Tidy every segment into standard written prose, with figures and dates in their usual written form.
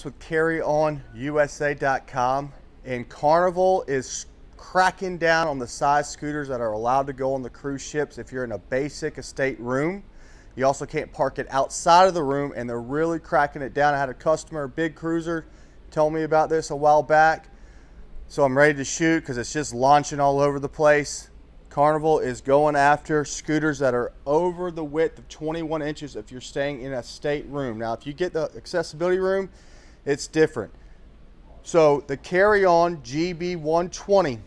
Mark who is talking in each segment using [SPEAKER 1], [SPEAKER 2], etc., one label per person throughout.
[SPEAKER 1] With carryonusa.com, and Carnival is cracking down on the size scooters that are allowed to go on the cruise ships. If you're in a basic estate room, you also can't park it outside of the room, and they're really cracking it down. I had a customer, a big cruiser, tell me about this a while back, so I'm ready to shoot because it's just launching all over the place. Carnival is going after scooters that are over the width of 21 inches if you're staying in a stateroom. Now, if you get the accessibility room, it's different. So the Carry-On GB120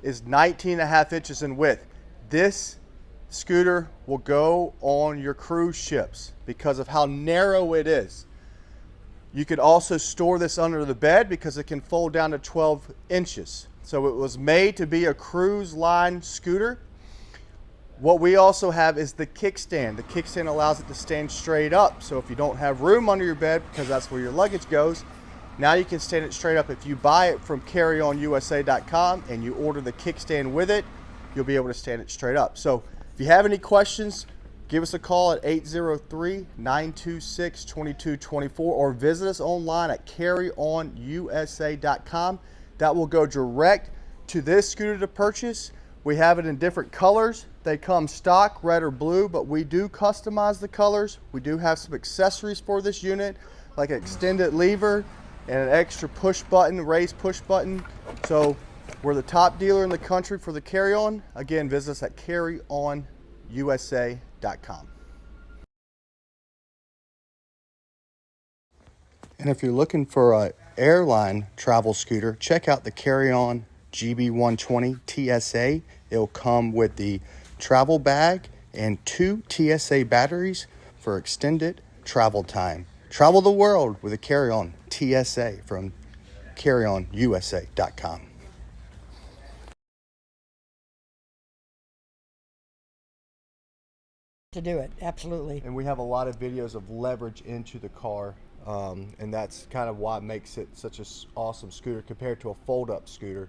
[SPEAKER 1] is 19.5 inches in width. This scooter will go on your cruise ships because of how narrow it is. You could also store this under the bed because it can fold down to 12 inches. So it was made to be a cruise line scooter. What we also have is the kickstand. The kickstand allows it to stand straight up. So if you don't have room under your bed, because that's where your luggage goes, now you can stand it straight up. If you buy it from carryonusa.com and you order the kickstand with it, you'll be able to stand it straight up. So if you have any questions, give us a call at 803-926-2224 or visit us online at carryonusa.com. That will go direct to this scooter to purchase. We have it in different colors. They come stock, red or blue, but we do customize the colors. We do have some accessories for this unit, like an extended lever and an extra push button, raised push button. So we're the top dealer in the country for the Carry-On. Again, visit us at carryonusa.com. And if you're looking for an airline travel scooter, check out the Carry-On GB120 TSA. It'll come with the travel bag and 2 TSA batteries for extended travel time. Travel the world with a Carry-On TSA from carryonusa.com.
[SPEAKER 2] To do it, absolutely.
[SPEAKER 1] And we have a lot of videos of leverage into the car, and that's kind of why it makes it such an awesome scooter compared to a fold-up scooter.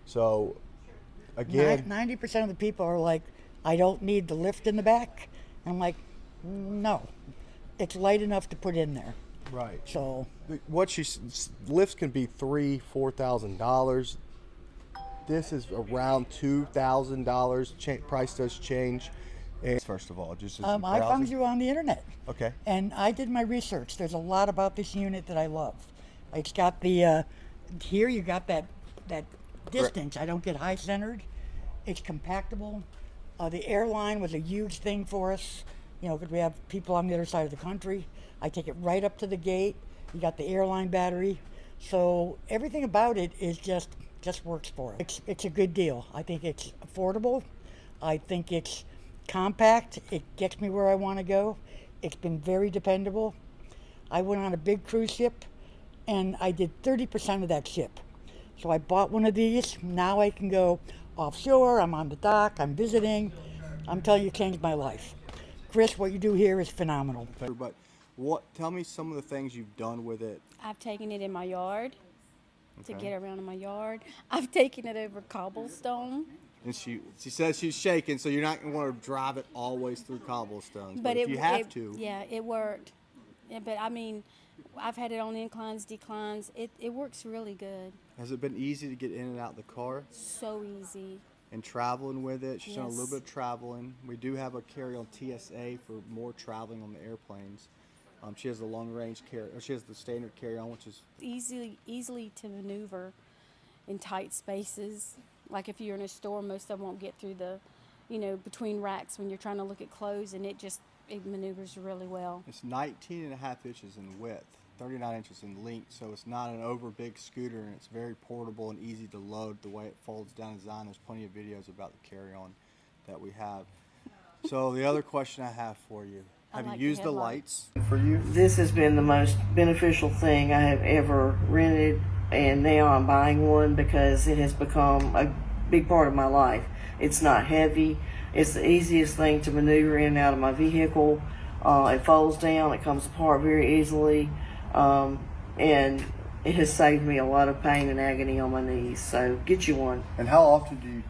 [SPEAKER 1] So again,
[SPEAKER 2] 90% of the people are like, I don't need the lift in the back. I'm like, no, it's light enough to put in there.
[SPEAKER 1] right.
[SPEAKER 2] So
[SPEAKER 1] What lifts can be $3,000-$4,000. This is around $2,000. Price does change. And first of all, just
[SPEAKER 2] I found you on the internet.
[SPEAKER 1] Okay.
[SPEAKER 2] And I did my research. There's a lot about this unit that I love. It's got the here you got that distance. I don't get high centered. It's compactable. The airline was a huge thing for us. You know, because we have people on the other side of the country. I take it right up to the gate. You got the airline battery. So everything about it is just works for us. It's a good deal. I think it's affordable. I think it's compact. It gets me where I want to go. It's been very dependable. I went on a big cruise ship and I did 30% of that ship. So I bought one of these. Now I can go offshore. I'm on the dock. I'm visiting. I'm telling you, it changed my life. Chris, what you do here is phenomenal.
[SPEAKER 1] But tell me some of the things you've done with it.
[SPEAKER 3] I've taken it in my yard to get around in my yard. I've taken it over cobblestone.
[SPEAKER 1] And she says she's shaking, so you're not going to want to drive it always through cobblestones. But if you have to.
[SPEAKER 3] Yeah, it worked. Yeah, but I mean, I've had it on inclines, declines. It works really good.
[SPEAKER 1] Has it been easy to get in and out the car?
[SPEAKER 3] So easy.
[SPEAKER 1] And traveling with it? She's done a little
[SPEAKER 3] Yes.
[SPEAKER 1] bit of traveling. We do have a Carry-On TSA for more traveling on the airplanes. She has the long-range she has the standard Carry-On, which is
[SPEAKER 3] Easily to maneuver in tight spaces. Like if you're in a store, most of them won't get through the, between racks when you're trying to look at clothes, and it maneuvers really well.
[SPEAKER 1] It's 19.5 inches in width, 39 inches in length, so it's not an over big scooter, and it's very portable and easy to load the way it folds down design. There's plenty of videos about the Carry-On that we have. So the other question I have for you, have you used the lights for you?
[SPEAKER 4] This has been the most beneficial thing I have ever rented, and now I'm buying one because it has become a big part of my life. It's not heavy. It's the easiest thing to maneuver in and out of my vehicle. It folds down. It comes apart very easily. And it has saved me a lot of pain and agony on my knees. So get you one.
[SPEAKER 1] And how often do you